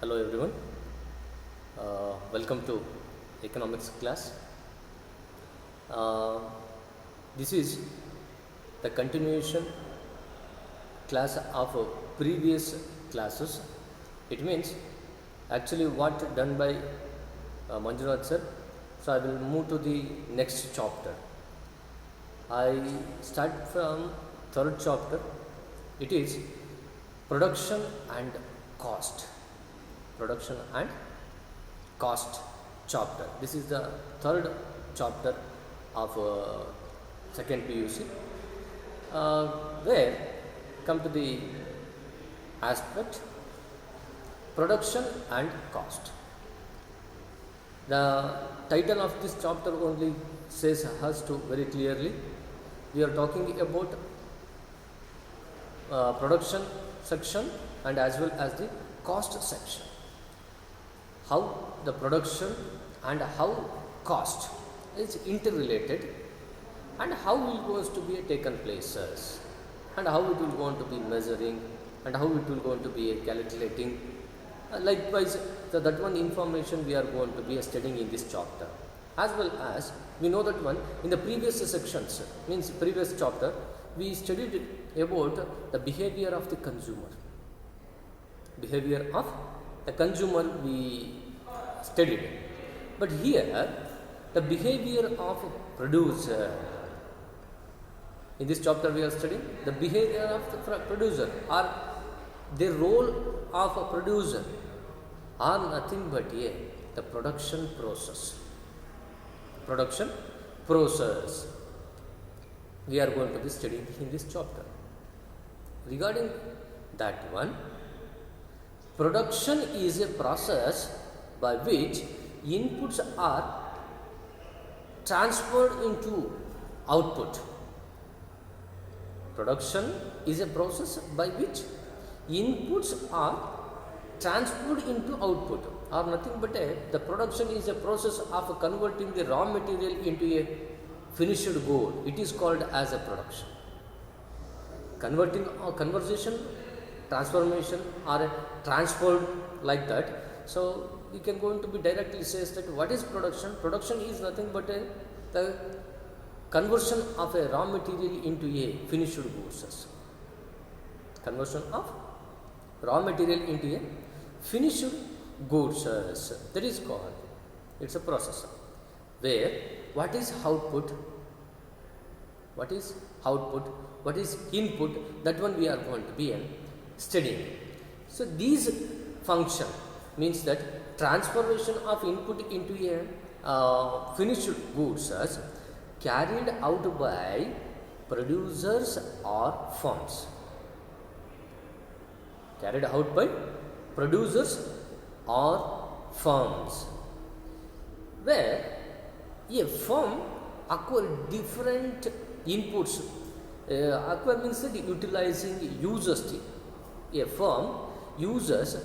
Hello everyone, welcome to economics class. Uh, this is the continuation class of previous classes. It means actually what done by Manjunath sir. So I will move to the next chapter. I start from third chapter. It is production and cost. Production and cost chapter. This is the third chapter of second PUC, where come to the aspect production and cost. The title of this chapter only says us to very clearly we are talking about production section and as well as the cost section. How the production and how cost is interrelated and how it goes to be taken places and how it will going to be measuring and how it will going to be calculating. Likewise, that one information we are going to be studying in this chapter, as well as we know that one in the previous sections, means previous chapter, we studied about the behavior of the consumer. Behavior of the consumer we studied, but here the behavior of producer. In this chapter we are studying the behavior of the producer, or the role of a producer are nothing but the production process. Production process we are going to be studying in this chapter. Regarding that one, production is a process by which inputs are transferred into output. Production is a process by which inputs are transferred into output, or nothing but the production is a process of converting the raw material into a finished good. It is called as a production. Converting or conversion, transformation, or transferred like that. So we can going to be directly says that what is production? Production is nothing but the conversion of a raw material into a finished goods. Conversion of raw material into a finished goods. That is called, it's a process where what is output, what is output, what is input, that one we are going to be studying. So these function means that transformation of input into a finished goods carried out by producers or firms. Carried out by producers or firms, where a firm acquire different inputs. Acquire means that utilizing, uses a firm uses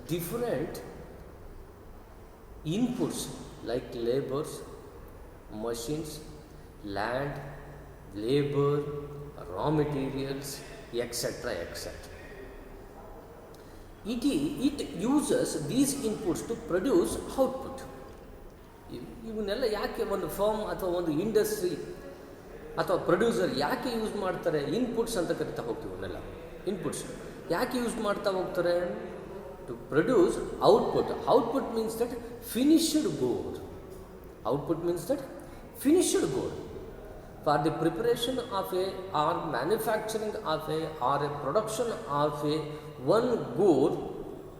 different inputs like labors, machines, land, labor, raw materials, etc. etc. It uses these inputs to produce output. ಇವನ್ನೆಲ್ಲ ಯಾಕೆ ಒಂದು firm ಅಥವಾ ಒಂದು industry ಅಥವಾ producer ಯಾಕೆ use ಮಾಡ್ತಾರೆ? Inputs ಅಂತ ಕರಿತಾ ಹೋಗ್ತೀವಿ. ಇವನ್ನೆಲ್ಲ ಇನ್ಪುಟ್ಸ್ ಯಾಕೆ ಯೂಸ್ ಮಾಡ್ತಾ ಹೋಗ್ತಾರೆ? To produce output. Output means that finished good. Output means that finished good. For the preparation of a or manufacturing of a or a production of a one good,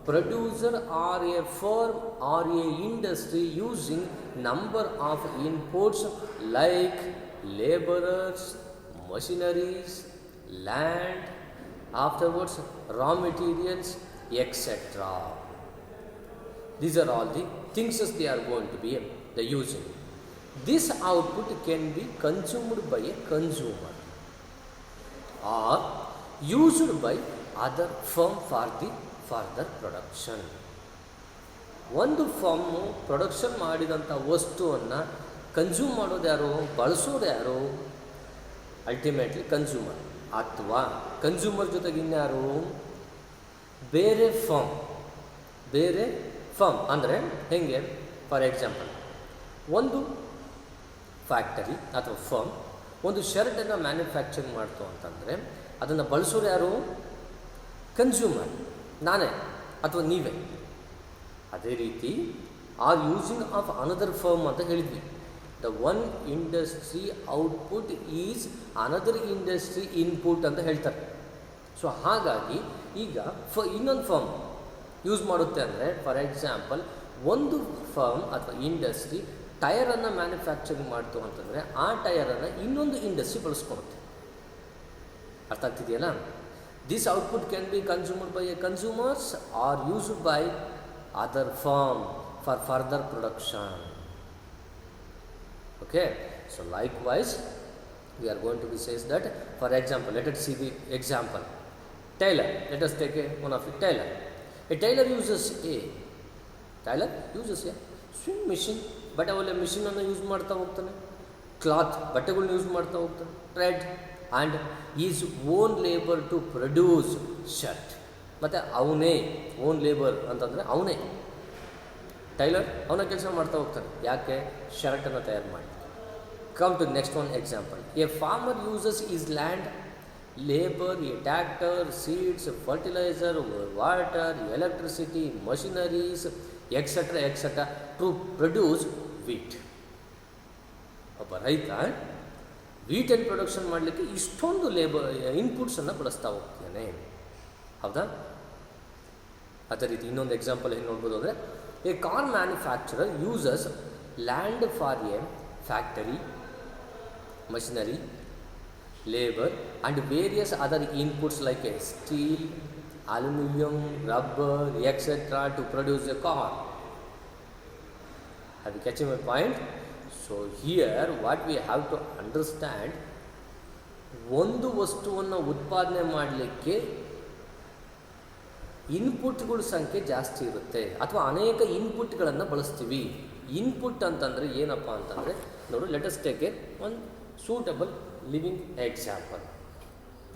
producer or a firm or a industry using number of inputs like laborers, machineries, land, afterwards raw materials, etc. These are all the things they are going to be the using. This output can be consumed by a consumer or used by other firm for the further production. ಒಂದು firm production ಮಾಡಿದಂಥ ವಸ್ತುವನ್ನು consume ಮಾಡೋದು ಯಾರು, ಬಳಸೋದು ಯಾರು? Ultimately consumer. ಅಥವಾ consumer ಜೊತೆಗೆ ಇನ್ಯಾರು? ಬೇರೆ ಫರ್ಮ್, ಬೇರೆ ಫರ್ಮ್ ಅಂದರೆ ಹೇಗೆ? ಫಾರ್ ಎಕ್ಸಾಂಪಲ್, ಒಂದು ಫ್ಯಾಕ್ಟರಿ ಅಥವಾ ಫರ್ಮ್ ಒಂದು ಶರ್ಟನ್ನು ಮ್ಯಾನುಫ್ಯಾಕ್ಚರಿಂಗ್ ಮಾಡ್ತು ಅಂತಂದರೆ ಅದನ್ನು ಬಳಸೋರು ಯಾರು? ಕನ್ಸ್ಯೂಮರ್, ನಾನೇ ಅಥವಾ ನೀವೇ. ಅದೇ ರೀತಿ are using of another firm ಅಂತ ಹೇಳಿದ್ವಿ. The one industry output is another industry input ಅಂತ ಹೇಳ್ತಾರೆ. ಸೊ ಹಾಗಾಗಿ ಈಗ ಇನ್ನೊಂದು ಫರ್ಮ್ ಯೂಸ್ ಮಾಡುತ್ತೆ ಅಂದರೆ, ಫಾರ್ ಎಕ್ಸಾಂಪಲ್ ಒಂದು ಫರ್ಮ್ ಅಥವಾ ಇಂಡಸ್ಟ್ರಿ ಟಯರನ್ನು ಮ್ಯಾನುಫ್ಯಾಕ್ಚರಿಂಗ್ ಮಾಡ್ತು ಅಂತಂದರೆ ಆ ಟಯರನ್ನು ಇನ್ನೊಂದು ಇಂಡಸ್ಟ್ರಿ ಬಳಸ್ಕೊಳುತ್ತೆ. ಅರ್ಥ ಆಗ್ತಿದೆಯಲ್ಲ? This output can be consumed by a consumers or used by other firm for further production. Okay, so likewise we are going to be says that, for example, let us see the example. Tailor, let us take one of it. A tailor uses a swing machine, ಬಟ್ಟೆ ಒಳ್ಳೆ ಮಿಷಿನನ್ನು use ಮಾಡ್ತಾ ಹೋಗ್ತಾನೆ, cloth ಬಟ್ಟೆಗಳನ್ನ use ಮಾಡ್ತಾ ಹೋಗ್ತಾನೆ, thread and his own labour to produce shirt. ಮತ್ತು ಅವನೇ own labour ಅಂತಂದರೆ ಅವನೇ ಟೈಲರ್, ಅವನ ಕೆಲಸ ಮಾಡ್ತಾ ಹೋಗ್ತಾನೆ. ಯಾಕೆ? ಶರ್ಟನ್ನು ತಯಾರು ಮಾಡಿ. Come to next one example. A farmer uses his land, labour, a tractor, seeds, fertiliser, water, electricity, machineries, etcetera to produce wheat. ಒಬ್ಬ ರೈತ ವೀಟನ್ನು ಪ್ರೊಡಕ್ಷನ್ ಮಾಡಲಿಕ್ಕೆ ಇಷ್ಟೊಂದು ಇನ್ಪುಟ್ಸನ್ನು ಬಳಸ್ತಾ ಹೋಗ್ತಾನೆ. ಹೌದಾ? ಅದೇ ರೀತಿ ಇನ್ನೊಂದು ಎಕ್ಸಾಂಪಲ್ ಏನು ನೋಡ್ಬೋದು ಅಂದರೆ, A car manufacturer uses land for A factory, machinery, labor and various other inputs like steel, aluminum, rubber, etc. to produce a car. Have you catching my point? So here what we have to understand, ಒಂದು ವಸ್ತುವನ್ನು ಉತ್ಪಾದನೆ ಮಾಡಲಿಕ್ಕೆ ಇನ್ಪುಟ್ಗಳ ಸಂಖ್ಯೆ ಜಾಸ್ತಿ ಇರುತ್ತೆ ಅಥವಾ ಅನೇಕ ಇನ್ಪುಟ್ಗಳನ್ನು ಬಳಸ್ತೀವಿ. ಇನ್ಪುಟ್ ಅಂತಂದರೆ ಏನಪ್ಪ ಅಂತಂದರೆ, ನೋಡು, let us take A one suitable living example.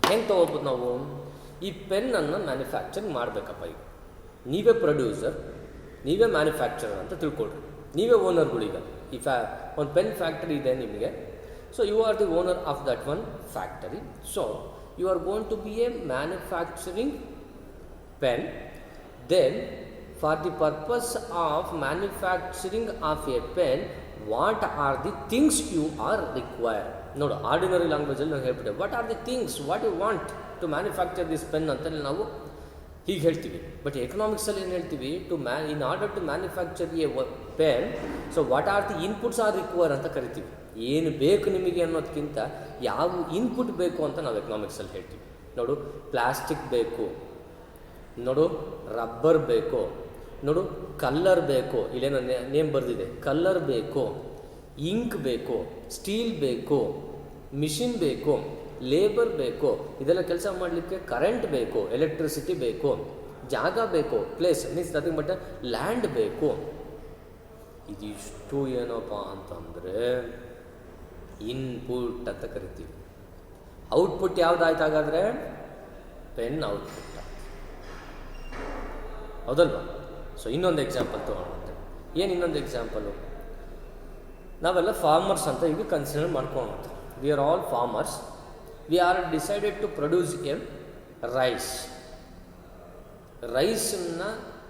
ಹೆಂಗೆ ತೊಗೋಬೋದು ನಾವು? ಈ ಪೆನ್ನನ್ನು ಮ್ಯಾನುಫ್ಯಾಕ್ಚರಿಂಗ್ ಮಾಡಬೇಕಪ್ಪ. ಈಗ ನೀವೇ ಪ್ರೊಡ್ಯೂಸರ್, ನೀವೇ ಮ್ಯಾನುಫ್ಯಾಕ್ಚರರ್ ಅಂತ ತಿಳ್ಕೊಳ್ರಿ. ನೀವೇ ಓನರ್ಗಳೀಗ. ಈ ಒಂದು ಪೆನ್ ಫ್ಯಾಕ್ಟರಿ ಇದೆ ನಿಮಗೆ. So you are the owner of that one factory. So you are going to be a manufacturing pen. Then for the purpose of manufacturing of a pen, what are the things you are required? ನೋಡು, ordinary ಲ್ಯಾಂಗ್ವೇಜಲ್ಲಿ ನಾವು ಹೇಳ್ಬಿಟ್ಟೆ, what are the things what you want to manufacture this pen ಅಂತಲೇ ನಾವು ಹೀಗೆ ಹೇಳ್ತೀವಿ. But ಎಕನಾಮಿಕ್ಸಲ್ಲಿ ಏನು ಹೇಳ್ತೀವಿ? In order to manufacture a pen, so what are the inputs are require ಅಂತ ಕರಿತೀವಿ. ಏನು ಬೇಕು ನಿಮಗೆ ಅನ್ನೋದಕ್ಕಿಂತ ಯಾವ ಇನ್ಪುಟ್ ಬೇಕು ಅಂತ ನಾವು ಎಕನಾಮಿಕ್ಸಲ್ಲಿ ಹೇಳ್ತೀವಿ. ನೋಡು, ಪ್ಲಾಸ್ಟಿಕ್ ಬೇಕು, ನೋಡು ರಬ್ಬರ್ ಬೇಕು, ನೋಡು ಕಲ್ಲರ್ ಬೇಕು, ಇಲ್ಲೇನೋ ನೇಮ್ ಬರೆದಿದೆ, ಕಲ್ಲರ್ ಬೇಕು, ಇಂಕ್ ಬೇಕು, ಸ್ಟೀಲ್ ಬೇಕು, ಮಿಷಿನ್ ಬೇಕು, ಲೇಬರ್ ಬೇಕು, ಇದೆಲ್ಲ ಕೆಲಸ ಮಾಡಲಿಕ್ಕೆ ಕರೆಂಟ್ ಬೇಕು, ಎಲೆಕ್ಟ್ರಿಸಿಟಿ ಬೇಕು, ಜಾಗ ಬೇಕು, place means nothing but land ಬೇಕು. ಇದಿಷ್ಟು ಏನಪ್ಪ ಅಂತಂದರೆ ಇನ್ಪುಟ್ ಅಂತ ಕರಿತೀವಿ. ಔಟ್ಪುಟ್ ಯಾವುದಾಯ್ತು ಹಾಗಾದರೆ? ಪೆನ್ ಔಟ್ಪುಟ್, ಹೌದಲ್ವಾ? ಸೊ ಇನ್ನೊಂದು ಎಕ್ಸಾಂಪಲ್ ತೊಗೊಂಡ್ರೆ ಏನು? ಇನ್ನೊಂದು ಎಕ್ಸಾಂಪಲು, ನಾವೆಲ್ಲ ಫಾರ್ಮರ್ಸ್ ಅಂತ ಈಗ ಕನ್ಸಿಡರ್ ಮಾಡ್ಕೊಳ್ಳೋದು. We are all farmers. We are decided to produce a ರೈಸನ್ನು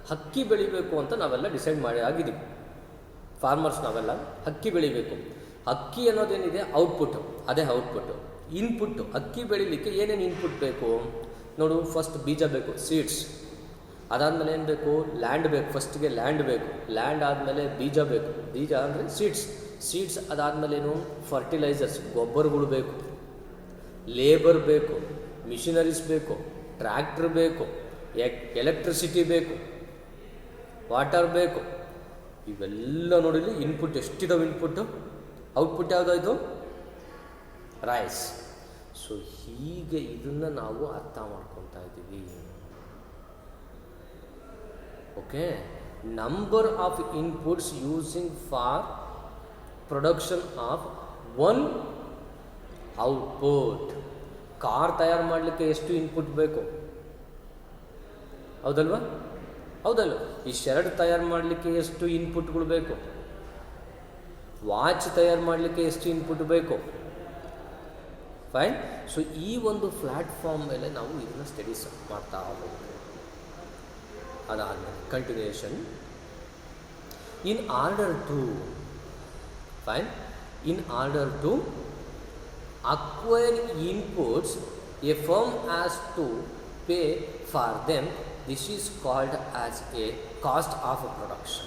ಹಕ್ಕಿ ಬೆಳಿಬೇಕು ಅಂತ ನಾವೆಲ್ಲ ಡಿಸೈಡ್ ಮಾಡಿ ಆಗಿದ್ದೀವಿ. ಫಾರ್ಮರ್ಸ್ ನಾವೆಲ್ಲ ಹಕ್ಕಿ ಬೆಳಿಬೇಕು. ಅಕ್ಕಿ ಅನ್ನೋದೇನಿದೆ ಔಟ್ಪುಟ್ಟು, ಅದೇ ಔಟ್ಪುಟ್ಟು. ಇನ್ಪುಟ್ಟು, ಅಕ್ಕಿ ಬೆಳಿಲಿಕ್ಕೆ ಏನೇನು ಇನ್ಪುಟ್ ಬೇಕು ನೋಡು. ಫಸ್ಟ್ ಬೀಜ ಬೇಕು, ಸೀಡ್ಸ್. ಅದಾದಮೇಲೆ ಏನು ಬೇಕು? ಲ್ಯಾಂಡ್ ಬೇಕು. ಫಸ್ಟಿಗೆ ಲ್ಯಾಂಡ್ ಬೇಕು, ಲ್ಯಾಂಡ್ ಆದಮೇಲೆ ಬೀಜ ಬೇಕು, ಬೀಜ ಅಂದರೆ ಸೀಡ್ಸ್ ಅದಾದಮೇಲೆ ಏನು? ಫರ್ಟಿಲೈಸರ್ಸ್, ಗೊಬ್ಬರಗಳು ಬೇಕು, ಲೇಬರ್ ಬೇಕು, ಮಿಷಿನರೀಸ್ ಬೇಕು, ಟ್ರ್ಯಾಕ್ಟರ್ ಬೇಕು, ಎಲೆಕ್ಟ್ರಿಸಿಟಿ ಬೇಕು, ವಾಟರ್ ಬೇಕು. ಇವೆಲ್ಲ ನೋಡಿಲಿ ಇನ್ಪುಟ್ ಎಷ್ಟಿದಾವೆ? ಇನ್ಪುಟ್ಟು. ಔಟ್ಪುಟ್ ಯಾವುದಾಯ್ತು? ರೈಸ್. ಸೊ ಹೀಗೆ ಇದನ್ನು ನಾವು ಅರ್ಥ ಮಾಡ್ಕೊತಾ ಇದ್ದೀವಿ. Okay, number of inputs using for production of one output. Car ತಯಾರು ಮಾಡಲಿಕ್ಕೆ ಎಷ್ಟು ಇನ್ಪುಟ್ ಬೇಕು? ಹೌದಲ್ವಾ? ಹೌದಲ್ಲ? ಈ ಶರ್ಟ್ ತಯಾರು ಮಾಡಲಿಕ್ಕೆ ಎಷ್ಟು ಇನ್ಪುಟ್ಗಳು ಬೇಕು, ವಾಚ್ ತಯಾರು ಮಾಡಲಿಕ್ಕೆ ಎಷ್ಟು ಇನ್ಪುಟ್ ಬೇಕು. ಫೈನ್. ಸೊ ಈ ಒಂದು ಪ್ಲ್ಯಾಟ್ಫಾರ್ಮ್ ಮೇಲೆ ನಾವು ಇದನ್ನು ಸ್ಟಡೀಸ್ ಮಾಡ್ತಾ ಹೋಗ್ತೀವಿ. ಅದಾದಮೇಲೆ continuation. In order to fine in order to acquire inputs a firm has to pay for them. This is called as a cost of production.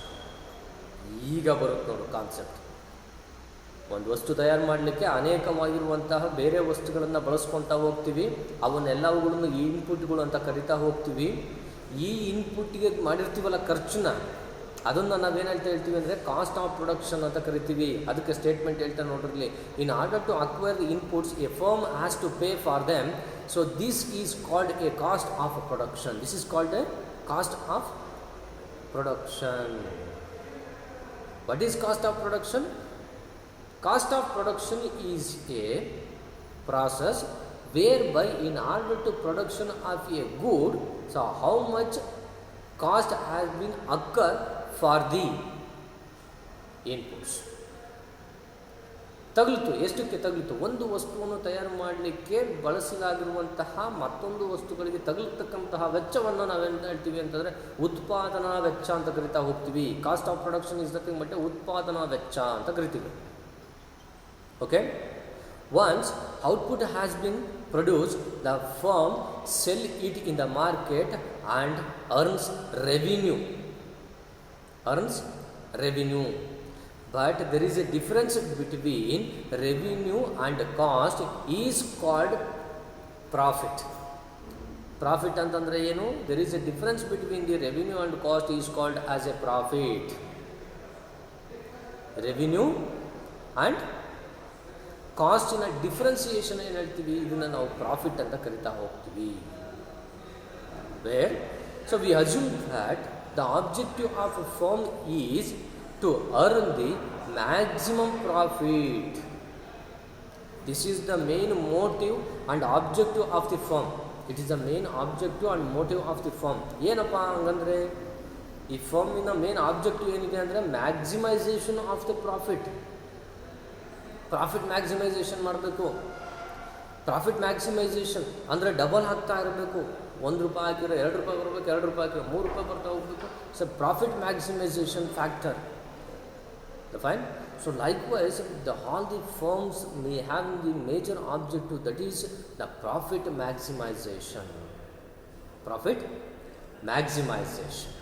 ಈಗ ಬರುತ್ತೆ ನೋಡು ಕಾನ್ಸೆಪ್ಟ್. ಒಂದು ವಸ್ತು ತಯಾರು ಮಾಡಲಿಕ್ಕೆ ಅನೇಕವಾಗಿರುವಂತಹ ಬೇರೆ ವಸ್ತುಗಳನ್ನು ಬಳಸ್ಕೊತಾ ಹೋಗ್ತೀವಿ. ಅವನ್ನೆಲ್ಲವುಗಳನ್ನು ಇನ್ಪುಟ್ಗಳು ಅಂತ ಕರಿತಾ ಹೋಗ್ತೀವಿ. ಈ ಇನ್ಪುಟ್ಗೆ ಮಾಡಿರ್ತೀವಲ್ಲ ಖರ್ಚನ್ನ, ಅದನ್ನು ನಾವೇನಂತ ಹೇಳ್ತೀವಿ ಅಂದರೆ ಕಾಸ್ಟ್ ಆಫ್ ಪ್ರೊಡಕ್ಷನ್ ಅಂತ ಕರಿತೀವಿ. ಅದಕ್ಕೆ ಸ್ಟೇಟ್ಮೆಂಟ್ ಹೇಳ್ತಾ ನೋಡ್ರಿ, in order to acquire the inputs a firm has to pay for them. So this is called a cost of production. This is called a cost of production. What is cost of production? Cost of production is a process whereby in order to production of a good, so how much cost has been occur for the inputs. ತಗಲಿತು, ಎಷ್ಟಕ್ಕೆ ತಗಲಿತು? ಒಂದು ವಸ್ತುವನ್ನು ತಯಾರು ಮಾಡಲಿಕ್ಕೆ ಬಳಸಲಾಗಿರುವಂತಹ ಮತ್ತೊಂದು ವಸ್ತುಗಳಿಗೆ ತಗಲತಕ್ಕಂತಹ ವೆಚ್ಚವನ್ನು ನಾವೇನು ಹೇಳ್ತೀವಿ ಅಂತಂದರೆ ಉತ್ಪಾದನಾ ವೆಚ್ಚ ಅಂತ ಕರಿತಾ ಹೋಗ್ತೀವಿ. Cost of production is nothing but ಉತ್ಪಾದನಾ ವೆಚ್ಚ ಅಂತ ಕರಿತೀವಿ. Okay, once output has been produced, the firm sell it in the market and earns revenue. But there is a difference between revenue and cost is called profit. Profit ಅಂತಂದ್ರೆ ಏನು? There is a difference between the revenue and cost is called as a profit. Revenue and ಕಾಸ್ಟಿನ differentiation ಏನು ಹೇಳ್ತೀವಿ, ಇದನ್ನು ನಾವು profit ಅಂತ ಕರಿತಾ ಹೋಗ್ತೀವಿ. Where so we assume that the objective of a firm is to earn the maximum profit. This is the main motive and objective of the firm. It is the main objective and motive of the firm. ಏನಪ್ಪ ಹಂಗಂದರೆ ಈ ಫರ್ಮಿನ main objective ಏನಿದೆ ಅಂದರೆ maximisation of the profit. Profit maximisation ಮಾಡಬೇಕು. Profit maximisation ಅಂದರೆ double ಆಗ್ತಾ ಇರಬೇಕು. ₹1 ಹಾಕಿರೋ ₹2 ಬರಬೇಕು, ₹2 ಹಾಕಿರೋ ₹3 ಬರ್ತಾ ಹೋಗಬೇಕು. So profit maximisation factor. Fine. So likewise all the firms may have the major objective, that is the profit maximisation. Profit maximisation.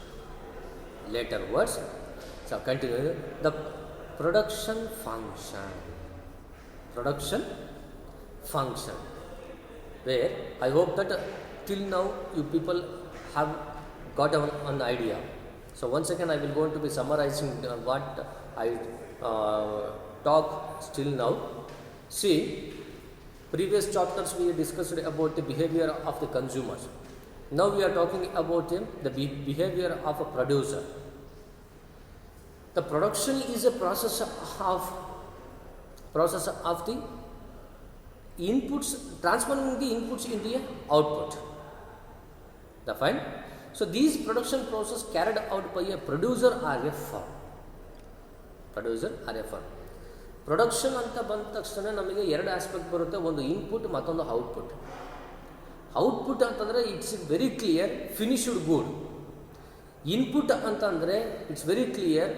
Later words. So continue. The production function, where I hope that till now you people have got an idea. So once again I will going to be summarizing what I talk still now. See, previous chapters we discussed about the behavior of the consumers. Now we are talking about the behavior of a producer. The production is a process of the inputs, transforming the inputs into a output. The fine. So these production process carried out by a producer or a firm. Production ಅಂತ ಬಂದ ತಕ್ಷಣ ನಮಗೆ 2 aspect ಬರುತ್ತೆ. ಒಂದು input, ಮತ್ತೊಂದು output. Output ಅಂತಂದರೆ it's very clear, finished good. Input ಅಂತಂದರೆ it's very clear,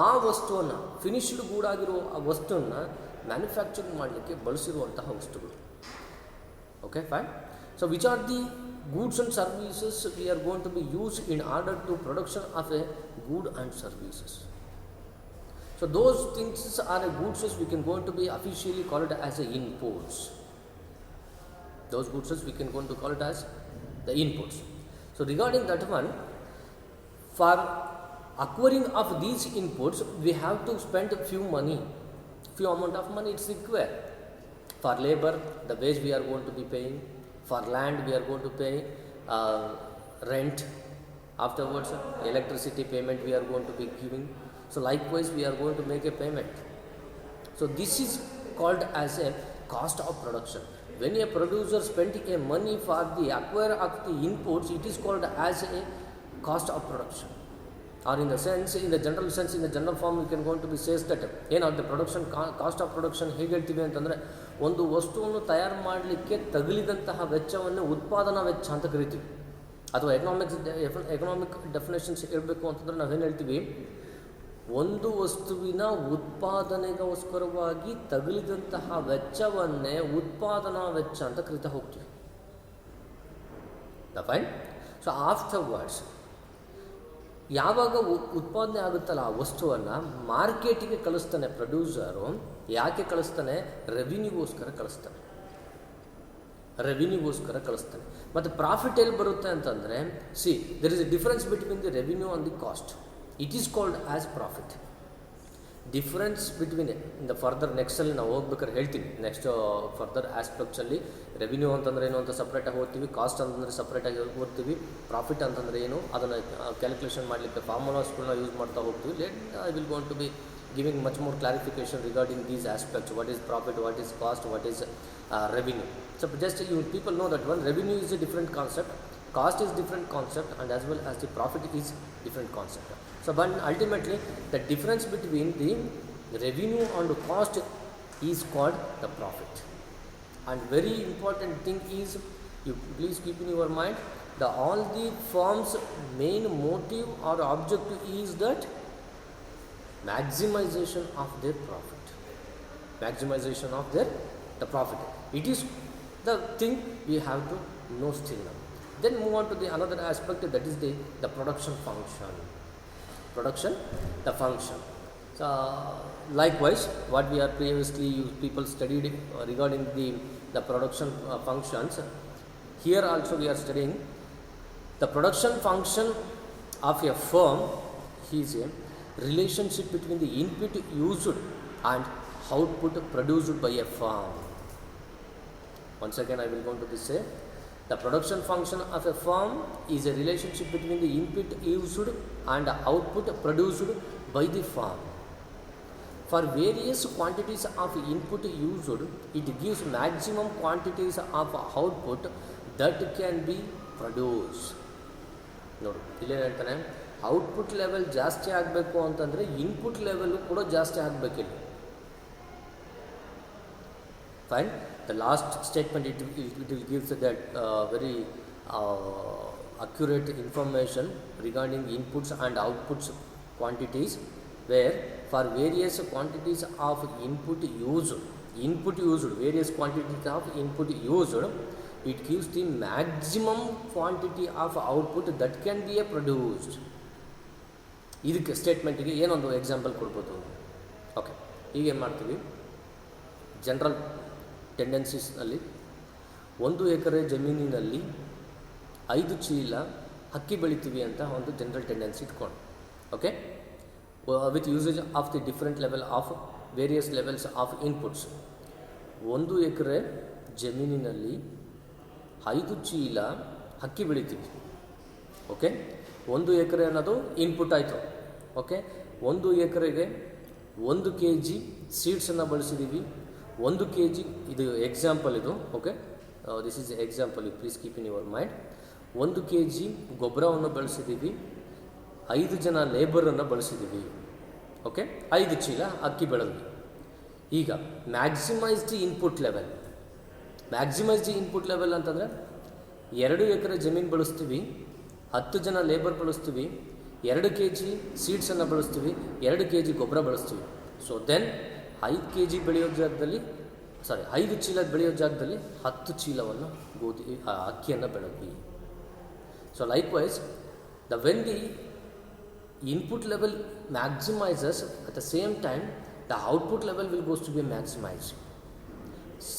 ಆ ವಸ್ತುವನ್ನು ಫಿನಿಶ್ಡ್ ಗೂಡ್ ಆಗಿರೋ ಆ ವಸ್ತುವನ್ನು ಮ್ಯಾನುಫ್ಯಾಕ್ಚರಿಂಗ್ ಮಾಡಲಿಕ್ಕೆ ಬಳಸಿರುವಂತಹ ವಸ್ತುಗಳು. Okay fine. So which are the goods and services we are going to be use in order to production of a good and services. So those things are a goods we can going to be officially called as a inputs. Those goods we can going to call it as the inputs. So regarding that one, for acquiring of these inputs, we have to spend few amount of money it's required. For labor, the wage we are going to be paying. For land, we are going to pay rent. Afterwards, electricity payment we are going to be giving. So likewise, we are going to make a payment. So this is called as a cost of production. When a producer spent a money for the acquire of the inputs, it is called as a cost of production. Or in the sense, in the general sense, in the general form, we can go to be says that the production cost of production ಹೇಗೆ ಹೇಳ್ತೀವಿ ಅಂತಂದರೆ, ಒಂದು ವಸ್ತುವನ್ನು ತಯಾರು ಮಾಡಲಿಕ್ಕೆ ತಗುಲಿದಂತಹ ವೆಚ್ಚವನ್ನು ಉತ್ಪಾದನಾ ವೆಚ್ಚ ಅಂತ ಕರಿತೀವಿ. ಅಥವಾ ಎಕನಾಮಿಕ್ ಡೆಫಿನೇಷನ್ಸ್ ಇರಬೇಕು ಅಂತಂದರೆ ನಾವೇನು ಹೇಳ್ತೀವಿ, ಒಂದು ವಸ್ತುವಿನ ಉತ್ಪಾದನೆಗೋಸ್ಕರವಾಗಿ ತಗುಲಿದಂತಹ ವೆಚ್ಚವನ್ನೇ ಉತ್ಪಾದನಾ ವೆಚ್ಚ ಅಂತ ಕರಿತಾ ಹೋಗ್ತೀವಿ. ಫೈನ್. ಸೊ ಆಫ್ಟರ್ವರ್ಡ್ಸ್ ಯಾವಾಗ ಉತ್ಪಾದನೆ ಆಗುತ್ತಲ್ಲ ಆ ವಸ್ತುವನ್ನು ಮಾರ್ಕೆಟಿಗೆ ಕಳಿಸ್ತಾನೆ ಪ್ರೊಡ್ಯೂಸರು. ಯಾಕೆ ಕಳಿಸ್ತಾನೆ? ರೆವಿನ್ಯೂಗೋಸ್ಕರ ಕಳಿಸ್ತಾನೆ. ಮತ್ತು ಪ್ರಾಫಿಟ್ ಎಲ್ಲಿ ಬರುತ್ತೆ ಅಂತಂದರೆ, there is a difference between the revenue and the cost. It is called as profit. Difference between in the further ನೆಕ್ಸ್ಟಲ್ಲಿ ನಾವು ಹೋಗ್ಬೇಕಾದ್ರೆ ಹೇಳ್ತೀನಿ. ನೆಕ್ಸ್ಟ್ ಫರ್ದರ್ ಆಸ್ಪೆಕ್ಟ್ಸಲ್ಲಿ ರೆವಿನ್ಯೂ ಅಂತಂದರೆ ಏನು ಅಂತ ಸಪ್ರೇಟಾಗಿ ಓದ್ತೀವಿ, ಕಾಸ್ಟ್ ಅಂತಂದರೆ ಸಪ್ರೇಟಾಗಿ ಓದ್ತೀವಿ, ಪ್ರಾಫಿಟ್ ಅಂತಂದರೆ ಏನು ಅದನ್ನು ಕ್ಯಾಲ್ಕುಲೇಷನ್ ಮಾಡಲಿಕ್ಕೆ ಫಾರ್ಮುಲಾಸ್ಗಳನ್ನ ಯೂಸ್ ಮಾಡ್ತಾ ಹೋಗ್ತೀವಿ. I will gonna to be giving much more clarification regarding these aspects. What is profit, what is cost, what is revenue. So just you people know that one, revenue is a different concept, cost is different concept, and as well as the profit is different concept. So but ultimately the difference between the revenue and cost is called the profit. And very important thing is, you please keep in your mind, the all the firms main motive or objective is that maximization of their profit, the profit. It is the thing we have to know still now. Then move on to the another aspect, that is the production function. So likewise, what we are previously people studied regarding the production functions, here also we are studying the production function of a firm is a relationship between the input used and output produced by a firm. Once again I will go to say, the production function of a firm is a relationship between the input used and output produced by the firm. For various quantities of input used, it gives maximum quantities of output that can be produced. ನೋಡಿ ಇಲ್ಲೇ ಹೇಳ್ತಾನೆ, output level ಜಾಸ್ತಿ ಆಗಬೇಕು ಅಂತಂದರೆ input level ಕೂಡ ಜಾಸ್ತಿ ಆಗಬೇಕಿಲ್ಲ. Fine. The last statement it will give that very accurate information regarding inputs and outputs quantities, where for various quantities of input used, various quantities of input used, it gives the maximum quantity of output that can be produced. ಇದಕ್ಕೆ ಸ್ಟೇಟ್ಮೆಂಟಿಗೆ ಏನೊಂದು example ಕೊಡ್ಬೋದು. Okay, ಈಗೇನು ಮಾಡ್ತೀವಿ, general ಟೆಂಡೆನ್ಸೀಸ್ನಲ್ಲಿ 1 ಎಕರೆ ಜಮೀನಿನಲ್ಲಿ 5 ಚೀಲ ಅಕ್ಕಿ ಬೆಳಿತೀವಿ ಅಂತ ಒಂದು ಜನರಲ್ ಟೆಂಡೆನ್ಸಿ ಇಟ್ಕೊಂಡು, okay, with usage of the different level of various levels of inputs. 1 ಎಕರೆ ಜಮೀನಿನಲ್ಲಿ 5 ಚೀಲ ಅಕ್ಕಿ ಬೆಳಿತೀವಿ. ಓಕೆ, 1 ಎಕರೆ ಅನ್ನೋದು ಇನ್ಪುಟ್ ಆಯಿತು. ಓಕೆ, 1 ಎಕರೆಗೆ 1 kg ಸೀಡ್ಸನ್ನು ಬಳಸಿದ್ದೀವಿ. 1 kg, ಇದು ಎಕ್ಸಾಂಪಲ್ ಇದು. Okay, this is example, you please keep in your mind. 1 kg ಗೊಬ್ಬರವನ್ನು ಬಳಸಿದ್ದೀವಿ, 5 ಜನ ಲೇಬರನ್ನು ಬಳಸಿದ್ದೀವಿ. ಓಕೆ, 5 ಚೀಲ ಅಕ್ಕಿ ಬೆಳೆದ್ವಿ. ಈಗ ಮ್ಯಾಕ್ಸಿಮೈಸ್ ದಿ ಇನ್ಪುಟ್ ಲೆವೆಲ್ ಅಂತಂದರೆ 2 ಎಕರೆ ಜಮೀನು ಬಳಸ್ತೀವಿ, 10 ಜನ ಲೇಬರ್ ಬಳಸ್ತೀವಿ, 2 kg ಸೀಡ್ಸನ್ನು ಬಳಸ್ತೀವಿ, 2 kg ಗೊಬ್ಬರ ಬಳಸ್ತೀವಿ. ಸೊ ದೆನ್ 5 kg ಬೆಳೆಯೋ ಜಾಗದಲ್ಲಿ 5 ಚೀಲ ಬೆಳೆಯೋ ಜಾಗದಲ್ಲಿ 10 ಚೀಲವನ್ನು ಅಕ್ಕಿಯನ್ನು ಬೆಳೆದ್ವಿ. So likewise, when the input level maximises, at the same time the output level will goes to be maximised.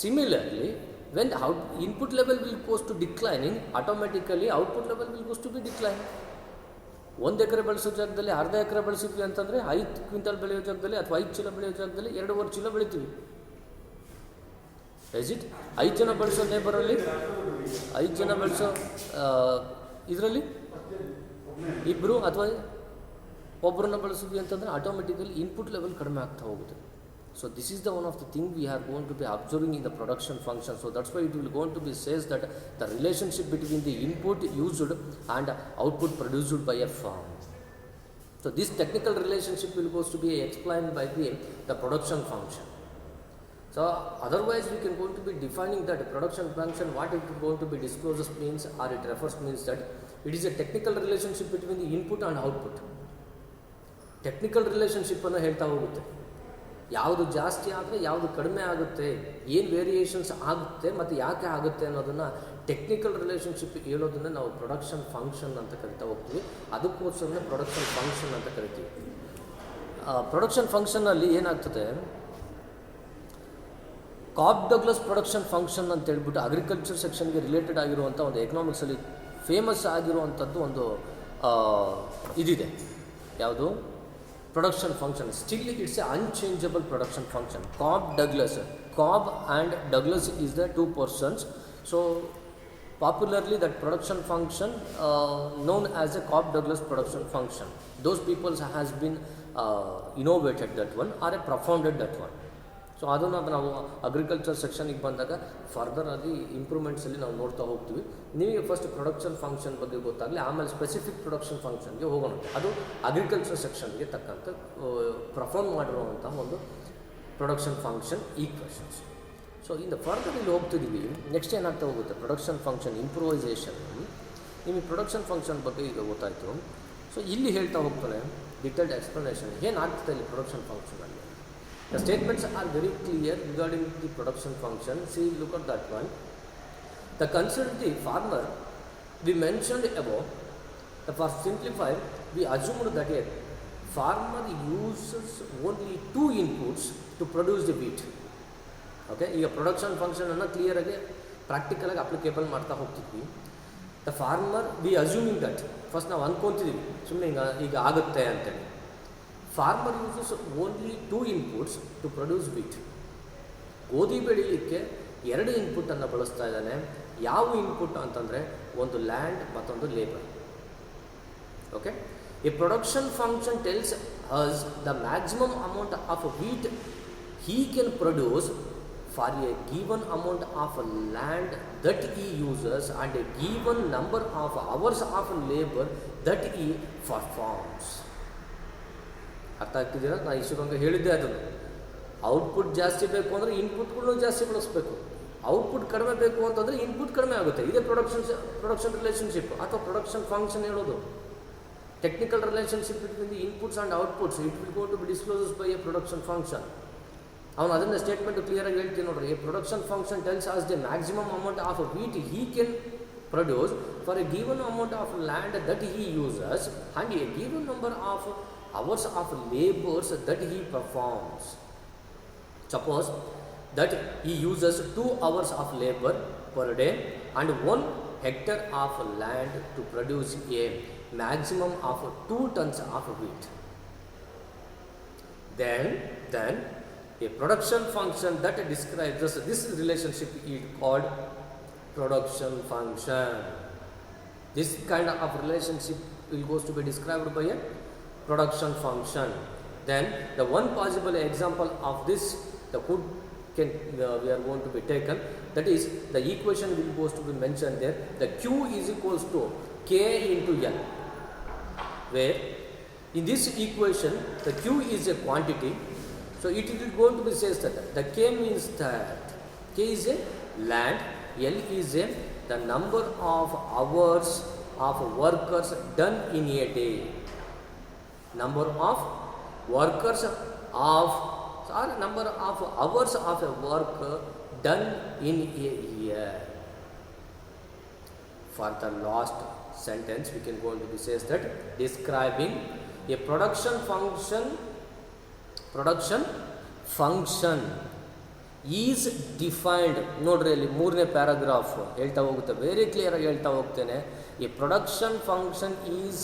Similarly, when the input level will goes to declining, automatically output level will goes to be declining. 1 ಎಕರೆ ಬೆಳೆಸೋ ಜಾಗದಲ್ಲಿ ಅರ್ಧ ಎಕರೆ ಬೆಳೆಸಿದ್ವಿ ಅಂತಂದರೆ 5 quintal ಬೆಳೆಯೋ ಜಾಗದಲ್ಲಿ ಅಥವಾ 5 ಚೀಲ ಬೆಳೆಯೋ ಜಾಗದಲ್ಲಿ 2.5 ಚೀಲ ಬೆಳಿತೀವಿ. Is it? 5 ಜನ ಬೆಳೆಸೋ ಲೇಬರಲ್ಲಿ, 5 ಜನ ಬೆಳೆಸೋ ಇದರಲ್ಲಿ 2 ಅಥವಾ ಒಬ್ಬರನ್ನ ಬಳಸಿದ್ವಿ ಅಂತಂದರೆ ಆಟೋಮೆಟಿಕಲಿ ಇನ್ಪುಟ್ ಲೆವೆಲ್ ಕಡಿಮೆ ಆಗ್ತಾ ಹೋಗುತ್ತೆ. So this is the one of the thing we are going to be observing in the production function. So that's why it will going to be says that the relationship between the input used and output produced by a firm. So this technical relationship will going to be explained by the production function. So otherwise we can going to be defining that production function, what it is going to be discloses means, or it refers means that it is a technical relationship between the input and output. Technical ರಿಲೇಷನ್ಶಿಪ್ಪನ್ನು ಹೇಳ್ತಾ ಹೋಗುತ್ತೆ. ಯಾವುದು ಜಾಸ್ತಿ ಆದರೆ ಯಾವುದು ಕಡಿಮೆ ಆಗುತ್ತೆ, ಏನು ವೇರಿಯೇಷನ್ಸ್ ಆಗುತ್ತೆ ಮತ್ತು ಯಾಕೆ ಆಗುತ್ತೆ ಅನ್ನೋದನ್ನು ಟೆಕ್ನಿಕಲ್ ರಿಲೇಷನ್ಶಿಪ್ ಹೇಳೋದನ್ನು ನಾವು ಪ್ರೊಡಕ್ಷನ್ ಫಂಕ್ಷನ್ ಅಂತ ಕರಿತಾ ಹೋಗ್ತೀವಿ. ಅದಕ್ಕೋಸ್ಕರನೇ ಪ್ರೊಡಕ್ಷನ್ ಫಂಕ್ಷನ್ ಅಂತ ಕರಿತೀವಿ. ಪ್ರೊಡಕ್ಷನ್ ಫಂಕ್ಷನ್ನಲ್ಲಿ ಏನಾಗ್ತದೆ, ಕಾಬ್ ಡಗ್ಲಸ್ ಪ್ರೊಡಕ್ಷನ್ ಫಂಕ್ಷನ್ ಅಂತ ಹೇಳ್ಬಿಟ್ಟು ಅಗ್ರಿಕಲ್ಚರ್ ಸೆಕ್ಷನ್ಗೆ ರಿಲೇಟೆಡ್ ಆಗಿರುವಂಥ ಒಂದು ಎಕನಾಮಿಕ್ಸಲ್ಲಿ ಫೇಮಸ್ ಆಗಿರುವಂಥದ್ದು ಒಂದು ಇದಿದೆ. ಯಾವುದು? Production function. Still it's a unchangeable production function. Cobb Douglas, Cobb and Douglas is the two persons. So popularly that production function known as a Cobb-Douglas production function. Those people has been innovated that one or performed that one. So ಅದನ್ನು ನಾವು agriculture ಸೆಕ್ಷನಿಗೆ ಬಂದಾಗ further ಆಗಿ ಇಂಪ್ರೂವ್ಮೆಂಟ್ಸಲ್ಲಿ ನಾವು ನೋಡ್ತಾ ಹೋಗ್ತೀವಿ. ನಿಮಗೆ first production function ಬಗ್ಗೆ ಗೊತ್ತಾಗಲಿ, ಆಮೇಲೆ ಸ್ಪೆಸಿಫಿಕ್ ಪ್ರೊಡಕ್ಷನ್ ಫಂಕ್ಷನ್ಗೆ ಹೋಗೋಣ. ಅದು ಅಗ್ರಿಕಲ್ಚರ್ ಸೆಕ್ಷನ್ಗೆ ತಕ್ಕಂಥ ಪರ್ಫಾರ್ಮ್ ಮಾಡಿರುವಂಥ ಒಂದು ಪ್ರೊಡಕ್ಷನ್ ಫಂಕ್ಷನ್ ಈಕ್ವೇಷನ್ಸ್. ಸೊ ಇಂದ ಫರ್ದರ್ ಇಲ್ಲಿ ಹೋಗ್ತಿದ್ದೀವಿ. ನೆಕ್ಸ್ಟ್ ಏನಾಗ್ತಾ ಹೋಗುತ್ತೆ, ಪ್ರೊಡಕ್ಷನ್ ಫಂಕ್ಷನ್ ಇಂಪ್ರೂವೈಸೇಷನ್. ನಿಮಗೆ ಪ್ರೊಡಕ್ಷನ್ ಫಂಕ್ಷನ್ ಬಗ್ಗೆ ಈಗ ಗೊತ್ತಾಯಿತು. ಸೊ ಇಲ್ಲಿ ಹೇಳ್ತಾ ಹೋಗ್ತಾರೆ ಡಿಟೇಲ್ಡ್ ಎಕ್ಸ್ಪ್ಲನೇಷನ್ ಏನಾಗ್ತದೆ ಇಲ್ಲಿ production ಫಂಕ್ಷನಲ್ಲಿ. The statements are very clear regarding the production function. See, look at that one. The concern the farmer we mentioned above, for simplified, we assumed that a farmer uses only two inputs to produce the wheat. Okay, ಈಗ production ಫಂಕ್ಷನನ್ನು ಕ್ಲಿಯರಾಗಿ ಪ್ರಾಕ್ಟಿಕಲಾಗಿ applicable ಮಾಡ್ತಾ ಹೋಗ್ತಿದ್ವಿ. The farmer we assuming that, first ನಾವು ಅಂದ್ಕೊತಿದ್ದೀವಿ ಸುಮ್ಮನೆ ಈಗ ಆಗುತ್ತೆ ಅಂತೇಳಿ. Farmer uses only two inputs to produce wheat. ಗೋಧಿ ಬೆಳೀಲಿಕ್ಕೆ ಎರಡು ಇನ್ಪುಟನ್ನು ಬಳಸ್ತಾ ಇದ್ದಾನೆ. ಯಾವ ಇನ್ಪುಟ್ ಅಂತಂದರೆ ಒಂದು ಲ್ಯಾಂಡ್ ಮತ್ತೊಂದು labour. Okay, a production function tells us the maximum amount of wheat he can produce for a given amount of land that he uses and a given number of hours of labor that he performs. ಅರ್ಥ ಆಗ್ತಿದ್ದೀರಾ? ನಾನು ಇಷ್ಟೊಂದು ಹೇಳಿದ್ದೆ ಅದನ್ನು. Output ಜಾಸ್ತಿ ಬೇಕು ಅಂದರೆ ಇನ್ಪುಟ್ಗಳನ್ನೂ ಜಾಸ್ತಿ ಬಳಸಬೇಕು. ಔಟ್ಪುಟ್ ಕಡಿಮೆ ಬೇಕು ಅಂತಂದರೆ ಇನ್ಪುಟ್ ಕಡಿಮೆ ಆಗುತ್ತೆ. ಇದೇ ಪ್ರೊಡಕ್ಷನ್ ರಿಲೇಷನ್ಶಿಪ್ ಅಥವಾ ಪ್ರೊಡಕ್ಷನ್ ಫಂಕ್ಷನ್ ಹೇಳೋದು. Technical relationship between the inputs and outputs it will go to be discloses by a production function. ಅವನು ಅದನ್ನು ಸ್ಟೇಟ್ಮೆಂಟ್ ಕ್ಲಿಯರಾಗಿ ಹೇಳ್ತೀನಿ ನೋಡ್ರಿ. A production function tells us the maximum amount of wheat he can produce for a given amount of land that he uses and a given number of hours of labors that he performs. Suppose that he uses 2 hours of labor per day and 1 hectare of land to produce a maximum of 2 tons of wheat. Then a production function that describes this relationship is called production function. This kind of relationship will goes to be described by a production function. Then the one possible example of this the could can we are going to be taken, that is the equation will goes to be mentioned there. The Q is equals to K into L, where in this equation the Q is a quantity. So it is going to be says that the K means that K is a land, L is a the number of hours of workers done in a day. Number of workers of or number of hours of a work done in a year. For the last sentence we can go into this says that describing a production function is defined. ನೋಡ್ರಿ ಅಲ್ಲಿ 3ನೇ paragraph ಹೇಳ್ತಾ ಹೋಗುತ್ತೆ, very clear ಆಗಿ ಹೇಳ್ತಾ ಹೋಗ್ತೇನೆ. A production function is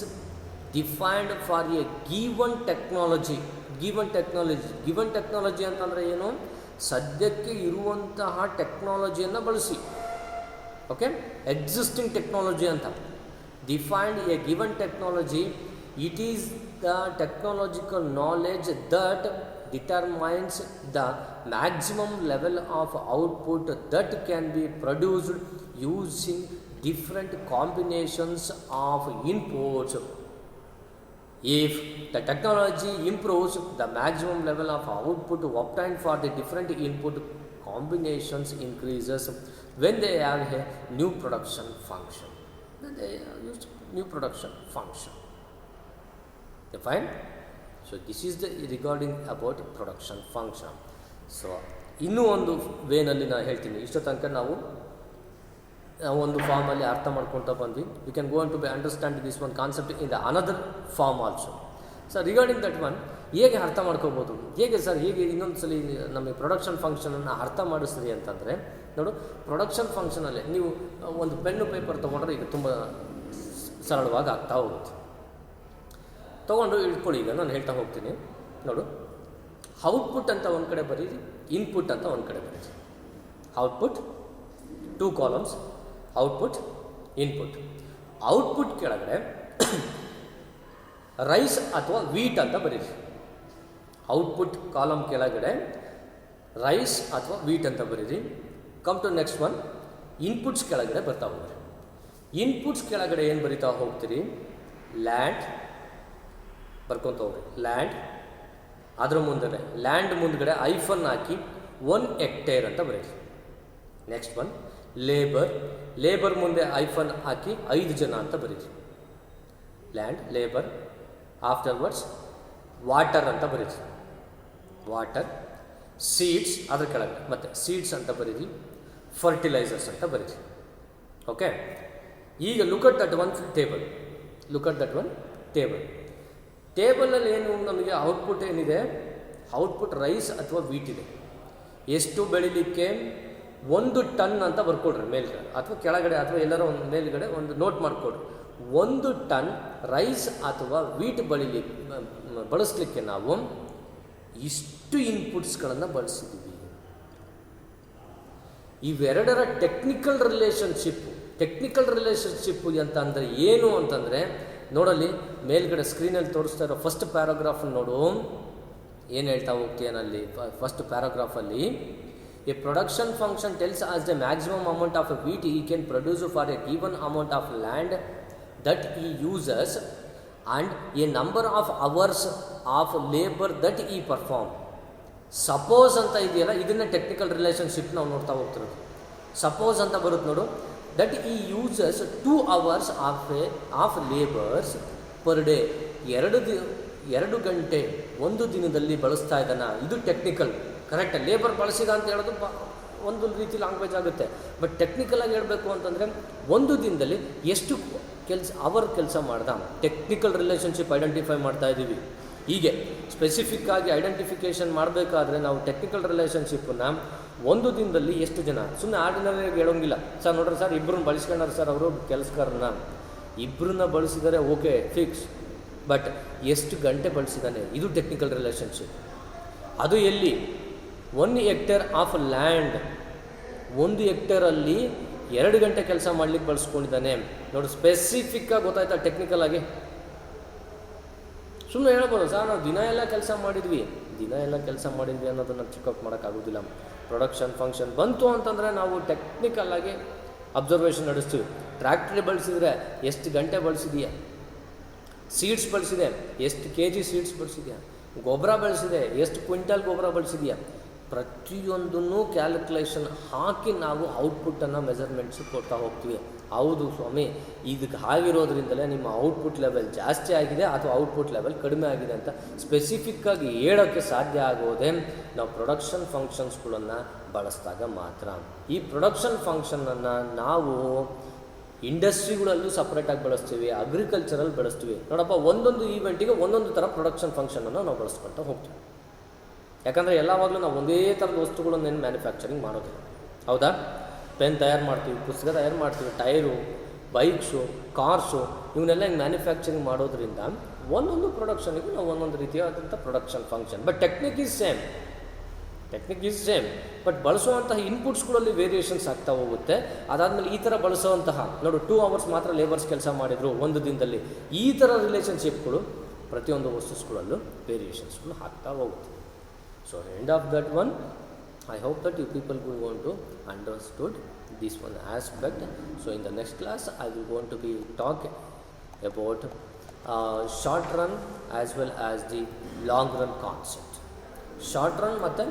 defined for a given technology. Given technology ಅಂತಂದರೆ ಏನು? ಸದ್ಯಕ್ಕೆ ಇರುವಂತಹ ಟೆಕ್ನಾಲಜಿಯನ್ನು ಬಳಸಿ. ಓಕೆ, ಎಕ್ಸಿಸ್ಟಿಂಗ್ ಟೆಕ್ನಾಲಜಿ ಅಂತ defined A given technology. It is the technological knowledge that determines the maximum level of output that can be produced using different combinations of inputs. If the technology improves, the maximum level of output obtained for the different input combinations increases when they have a new production function. When they use new production function. You find? So this is the regarding about production function. So ಇನ್ನೂ ಒಂದು ವೇನಲ್ಲಿ ನಾನು ಹೇಳ್ತೀನಿ. ಇಷ್ಟು ತನಕ ನಾವು ಒಂದು ಫಾರ್ಮಲ್ಲಿ ಅರ್ಥ ಮಾಡ್ಕೊಳ್ತಾ ಬಂದ್ವಿ. You can go to be understand this one concept in the another form also. So regarding that one ಹೇಗೆ ಅರ್ಥ ಮಾಡ್ಕೋಬೋದು, ಹೇಗೆ ಸರ್ ಹೇಗೆ ಇನ್ನೊಂದು ಸಲ ನಮಗೆ ಪ್ರೊಡಕ್ಷನ್ ಫಂಕ್ಷನನ್ನು ಅರ್ಥ ಮಾಡಿಸ್ರಿ ಅಂತಂದರೆ, ನೋಡು ಪ್ರೊಡಕ್ಷನ್ ಫಂಕ್ಷನಲ್ಲಿ ನೀವು ಒಂದು ಪೆನ್ನು ಪೇಪರ್ ತೊಗೊಂಡ್ರೆ ಈಗ ತುಂಬ ಸರಳವಾಗಿ ಆಗ್ತಾ ಹೋಗುತ್ತೆ. ತೊಗೊಂಡು ಇಟ್ಕೊಳ್ಳಿ, ಈಗ ನಾನು ಹೇಳ್ತಾ ಹೋಗ್ತೀನಿ. ನೋಡು, ಔಟ್ಪುಟ್ ಅಂತ ಒಂದು ಕಡೆ ಬರೀರಿ, ಇನ್ಪುಟ್ ಅಂತ ಒಂದು ಕಡೆ ಬರೀರಿ. Output 2 columns, output input. Output ಕೆಳಗಡೆ ರೈಸ್ ಅಥವಾ ವೀಟ್ ಅಂತ ಬರೀರಿ. ಔಟ್ಪುಟ್ ಕಾಲಮ್ ಕೆಳಗಡೆ ರೈಸ್ ಅಥವಾ ವೀಟ್ ಅಂತ ಬರೀರಿ. Come to next one, inputs ಕೆಳಗಡೆ ಬರ್ತಾ ಹೋಗ್ರಿ. ಇನ್ಪುಟ್ಸ್ ಕೆಳಗಡೆ ಏನು ಬರಿತಾ ಹೋಗ್ತೀರಿ? ಲ್ಯಾಂಡ್ ಬರ್ಕೊತ ಹೋಗ್ರಿ. ಲ್ಯಾಂಡ್, ಅದರ ಮುಂದೆ ಲ್ಯಾಂಡ್ ಮುಂದ್ಗಡೆ ಐಫನ್ ಹಾಕಿ 1 ಹೆಕ್ಟೇರ್ ಅಂತ ಬರೀರಿ. ನೆಕ್ಸ್ಟ್ ಒನ್ ಲೇಬರ್, ಲೇಬರ್ ಮುಂದೆ ಐಫನ್ ಹಾಕಿ 5 ಜನ ಅಂತ ಬರೀರಿ. Land, labour. ಆಫ್ಟರ್ವರ್ಡ್ಸ್ ವಾಟರ್ ಅಂತ ಬರೀರಿ. ವಾಟರ್. ಸೀಡ್ಸ್ ಅದ್ರ ಕೆಳಗೆ ಮತ್ತೆ ಸೀಡ್ಸ್ ಅಂತ ಬರೀರಿ. ಫರ್ಟಿಲೈಸರ್ಸ್ ಅಂತ ಬರೀರಿ. ಓಕೆ, ಈಗ look at that one table. Look at that one table. ಟೇಬಲಲ್ಲಿ ಏನು ನಮಗೆ ಔಟ್ಪುಟ್ ಏನಿದೆ? ಔಟ್ಪುಟ್ ರೈಸ್ ಅಥವಾ ವೀಟ್ ಇದೆ. ಎಷ್ಟು ಬೆಳಿಲಿಕ್ಕೆ? 1 ಟನ್ ಅಂತ ಬರ್ಕೊಡ್ರಿ ಮೇಲ್ಗಡೆ ಅಥವಾ ಕೆಳಗಡೆ ಅಥವಾ ಎಲ್ಲರ ಒಂದು ಮೇಲ್ಗಡೆ ಒಂದು ನೋಟ್ ಮಾಡಿಕೊಡ್ರಿ. 1 ಟನ್ ರೈಸ್ ಅಥವಾ ವೀಟ್ ಬಳಸಲಿಕ್ಕೆ ನಾವು ಇಷ್ಟು ಇನ್ಪುಟ್ಸ್ಗಳನ್ನು ಬಳಸಿದ್ದೀವಿ. ಇವೆರಡರ ಟೆಕ್ನಿಕಲ್ ರಿಲೇಷನ್ಶಿಪ್ ಅಂತ ಅಂದರೆ ಏನು ಅಂತಂದರೆ, ನೋಡಲ್ಲಿ ಮೇಲ್ಗಡೆ ಸ್ಕ್ರೀನಲ್ಲಿ ತೋರಿಸ್ತಾ ಇರೋ ಫಸ್ಟ್ ಪ್ಯಾರಾಗ್ರಾಫ್ ನೋಡು. ಏನು ಹೇಳ್ತಾ ಹೋಗ್ತೀಯನಲ್ಲಿ ಫಸ್ಟ್ ಪ್ಯಾರಾಗ್ರಾಫಲ್ಲಿ, a production function tells us the maximum amount of wheat we can produce for a given amount of land that we uses and a number of hours of labour that we perform. Suppose ಅಂತ ಇದೆಯಲ್ಲ, ಇದನ್ನೇ technical relationship ನಾವು ನೋಡ್ತಾ ಹೋಗ್ತಿರೋದು. Suppose ಅಂತ ಬರುತ್ತೆ ನೋಡು. That we uses 2 hours of labours per day. 2 ಗಂಟೆ ಒಂದು ದಿನದಲ್ಲಿ ಬಳಸ್ತಾ ಇದ್ದಾನ. ಇದು ಟೆಕ್ನಿಕಲ್. ಕರೆಕ್ಟ್, ಲೇಬರ್ ಬಳಸಿದ ಅಂತ ಹೇಳೋದು ಒಂದು ರೀತಿ ಲ್ಯಾಂಗ್ವೇಜ್ ಆಗುತ್ತೆ. ಬಟ್ ಟೆಕ್ನಿಕಲಾಗಿ ಹೇಳಬೇಕು ಅಂತಂದರೆ ಒಂದು ದಿನದಲ್ಲಿ ಎಷ್ಟು ಕೆಲಸ ಮಾಡ್ದ, ಟೆಕ್ನಿಕಲ್ ರಿಲೇಷನ್ಶಿಪ್ ಐಡೆಂಟಿಫೈ ಮಾಡ್ತಾ ಇದ್ದೀವಿ. ಹೀಗೆ ಸ್ಪೆಸಿಫಿಕ್ ಆಗಿ ಐಡೆಂಟಿಫಿಕೇಷನ್ ಮಾಡಬೇಕಾದ್ರೆ ನಾವು ಟೆಕ್ನಿಕಲ್ ರಿಲೇಷನ್ಶಿಪ್ಪನ್ನು ಒಂದು ದಿನದಲ್ಲಿ ಎಷ್ಟು ಜನ, ಸುಮ್ಮನೆ ಆರ್ಡಿನರಿಯಾಗಿ ಹೇಳೋಂಗಿಲ್ಲ. ಸರ್ ನೋಡ್ರಿ ಸರ್, ಇಬ್ಬರನ್ನ ಬಳಸ್ಕೊಂಡ್ರೆ ಸರ್ ಅವರು ಕೆಲಸಗಾರನ, ಇಬ್ಬರನ್ನ ಬಳಸಿದರೆ ಓಕೆ ಫಿಕ್ಸ್. ಬಟ್ ಎಷ್ಟು ಗಂಟೆ ಬಳಸಿದ್ದಾನೆ, ಇದು ಟೆಕ್ನಿಕಲ್ ರಿಲೇಷನ್ಶಿಪ್. ಅದು ಎಲ್ಲಿ? 1 ಹೆಕ್ಟೇರ್ ಆಫ್ ಲ್ಯಾಂಡ್, 1 ಹೆಕ್ಟೇರಲ್ಲಿ 2 ಗಂಟೆ ಕೆಲಸ ಮಾಡ್ಲಿಕ್ಕೆ ಬಳಸ್ಕೊಂಡಿದ್ದಾನೆ. ನೋಡಿ, ಸ್ಪೆಸಿಫಿಕ್ಕಾಗಿ ಗೊತ್ತಾಯ್ತಾ ಟೆಕ್ನಿಕಲ್ ಆಗಿ? ಸುಮ್ಮನೆ ಹೇಳ್ಬೋದು ಸರ್ ನಾವು ದಿನ ಎಲ್ಲ ಕೆಲಸ ಮಾಡಿದ್ವಿ ಅನ್ನೋದನ್ನು ಚೆಕ್ಔಟ್ ಮಾಡೋಕ್ಕಾಗೋದಿಲ್ಲ. ಪ್ರೊಡಕ್ಷನ್ ಫಂಕ್ಷನ್ ಬಂತು ಅಂತಂದರೆ ನಾವು ಟೆಕ್ನಿಕಲ್ ಆಗಿ ಅಬ್ಸರ್ವೇಷನ್ ನಡೆಸ್ತೀವಿ. ಟ್ರ್ಯಾಕ್ಟ್ರಿ ಬಳಸಿದರೆ ಎಷ್ಟು ಗಂಟೆ ಬಳಸಿದೆಯಾ, ಸೀಡ್ಸ್ ಬಳಸಿದೆ ಎಷ್ಟು kg ಸೀಡ್ಸ್ ಬಳಸಿದೆಯಾ, ಗೊಬ್ಬರ ಬಳಸಿದೆ ಎಷ್ಟು ಕ್ವಿಂಟಲ್ ಗೊಬ್ಬರ ಬಳಸಿದೆಯಾ, ಪ್ರತಿಯೊಂದನ್ನು ಕ್ಯಾಲ್ಕುಲೇಷನ್ ಹಾಕಿ ನಾವು ಔಟ್ಪುಟ್ಟನ್ನು ಮೆಜರ್ಮೆಂಟ್ಸ್ ಕೊಡ್ತಾ ಹೋಗ್ತೀವಿ. ಹೌದು ಸ್ವಾಮಿ, ಇದಕ್ಕೆ ಆಗಿರೋದ್ರಿಂದಲೇ ನಿಮ್ಮ ಔಟ್ಪುಟ್ ಲೆವೆಲ್ ಜಾಸ್ತಿ ಆಗಿದೆ ಅಥವಾ ಔಟ್ಪುಟ್ ಲೆವೆಲ್ ಕಡಿಮೆ ಆಗಿದೆ ಅಂತ ಸ್ಪೆಸಿಫಿಕ್ಕಾಗಿ ಹೇಳೋಕ್ಕೆ ಸಾಧ್ಯ ಆಗೋದೇ ನಾವು ಪ್ರೊಡಕ್ಷನ್ ಫಂಕ್ಷನ್ಸ್ಗಳನ್ನು ಬಳಸಿದಾಗ ಮಾತ್ರ. ಈ ಪ್ರೊಡಕ್ಷನ್ ಫಂಕ್ಷನನ್ನು ನಾವು ಇಂಡಸ್ಟ್ರಿಗಳಲ್ಲೂ ಸಪ್ರೇಟಾಗಿ ಬಳಸ್ತೀವಿ, ಅಗ್ರಿಕಲ್ಚರಲ್ಲಿ ಬಳಸ್ತೀವಿ. ನೋಡಪ್ಪ, ಒಂದೊಂದು ಈವೆಂಟಿಗೆ ಒಂದೊಂದು ಥರ ಪ್ರೊಡಕ್ಷನ್ ಫಂಕ್ಷನನ್ನು ನಾವು ಬಳಸ್ಕೊಳ್ತಾ ಹೋಗ್ತೀವಿ. ಯಾಕಂದರೆ ಎಲ್ಲವಾಗಲೂ ನಾವು ಒಂದೇ ಥರದ ವಸ್ತುಗಳನ್ನೇನು ಮ್ಯಾನುಫ್ಯಾಕ್ಚರಿಂಗ್ ಮಾಡೋದಿಲ್ಲ. ಹೌದಾ? ಪೆನ್ ತಯಾರು ಮಾಡ್ತೀವಿ, ಪುಸ್ತಕ ತಯಾರು ಮಾಡ್ತೀವಿ, ಟೈರು, ಬೈಕ್ಸು, ಕಾರ್ಸು, ಇವನ್ನೆಲ್ಲ ಹಿಂಗೆ ಮ್ಯಾನುಫ್ಯಾಕ್ಚರಿಂಗ್ ಮಾಡೋದ್ರಿಂದ ಒಂದೊಂದು ಪ್ರೊಡಕ್ಷನಿಗೂ ನಾವು ಒಂದೊಂದು ರೀತಿಯಾದಂಥ production function. But technique is same. But ಬಳಸುವಂತಹ ಇನ್ಪುಟ್ಸ್ಗಳಲ್ಲಿ ವೇರಿಯೇಷನ್ಸ್ ಆಗ್ತಾ ಹೋಗುತ್ತೆ. ಅದಾದಮೇಲೆ ಈ ಥರ ಬಳಸುವಂತಹ ನೋಡು 2 hours ಮಾತ್ರ ಲೇಬರ್ಸ್ ಕೆಲಸ ಮಾಡಿದರು ಒಂದು ದಿನದಲ್ಲಿ, ಈ ಥರ ರಿಲೇಷನ್ಶಿಪ್ಗಳು ಪ್ರತಿಯೊಂದು ವಸ್ತುಗಳಲ್ಲೂ ವೇರಿಯೇಷನ್ಸ್ಗಳು ಆಗ್ತಾ ಹೋಗುತ್ತೆ. So end of that one, I hope that you people will going to understood this one aspect. So in the next class I will going to be talk about short run as well as the long run concept. Short run ಮತ್ತು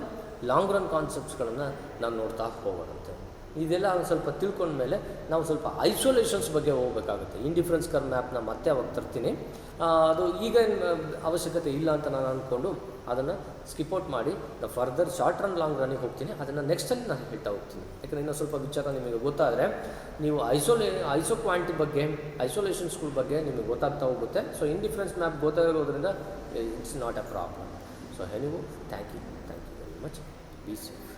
long run ಕಾನ್ಸೆಪ್ಟ್ಸ್ಗಳನ್ನು ನಾವು ನೋಡ್ತಾ ಹೋಗೋಣಂತೆ. ಇದೆಲ್ಲ ಒಂದು ಸ್ವಲ್ಪ ತಿಳ್ಕೊಂಡ್ಮೇಲೆ ನಾವು ಸ್ವಲ್ಪ ಐಸೋಲೇಷನ್ಸ್ ಬಗ್ಗೆ ಹೋಗಬೇಕಾಗುತ್ತೆ. ಇಂಡಿಫರೆನ್ಸ್ ಕರ್ವ್ ಮ್ಯಾಪ್ನ ಮತ್ತೆ ಅವಾಗ ತರ್ತೀನಿ. ಅದು ಈಗ ಅವಶ್ಯಕತೆ ಇಲ್ಲ ಅಂತ ನಾನು ಅಂದ್ಕೊಂಡು ಅದನ್ನು ಸ್ಕಿಪ್ ಔಟ್ ಮಾಡಿ ಫರ್ದರ್ ಶಾರ್ಟ್ ರನ್ ಲಾಂಗ್ ರನ್ನಿಗೆ ಹೋಗ್ತೀನಿ. ಅದನ್ನು ನೆಕ್ಸ್ಟಲ್ಲಿ ನಾನು ಹೇಳ್ತಾ ಹೋಗ್ತೀನಿ. ಯಾಕಂದರೆ ಇನ್ನೂ ಸ್ವಲ್ಪ ವಿಚಾರ ನಿಮಗೆ ಗೊತ್ತಾದರೆ ನೀವು ಐಸೋ ಕ್ವಾಂಟಿ ಬಗ್ಗೆ, ಐಸೋಲೇಷನ್ಸ್ಗಳ ಬಗ್ಗೆ ನಿಮಗೆ ಗೊತ್ತಾಗ್ತಾ ಹೋಗುತ್ತೆ. ಸೊ ಇಂಡಿಫರೆನ್ಸ್ ಮ್ಯಾಪ್ ಗೊತ್ತಾಗಿರೋದ್ರಿಂದ it's not a problem. So anyway, thank you very much. Be safe.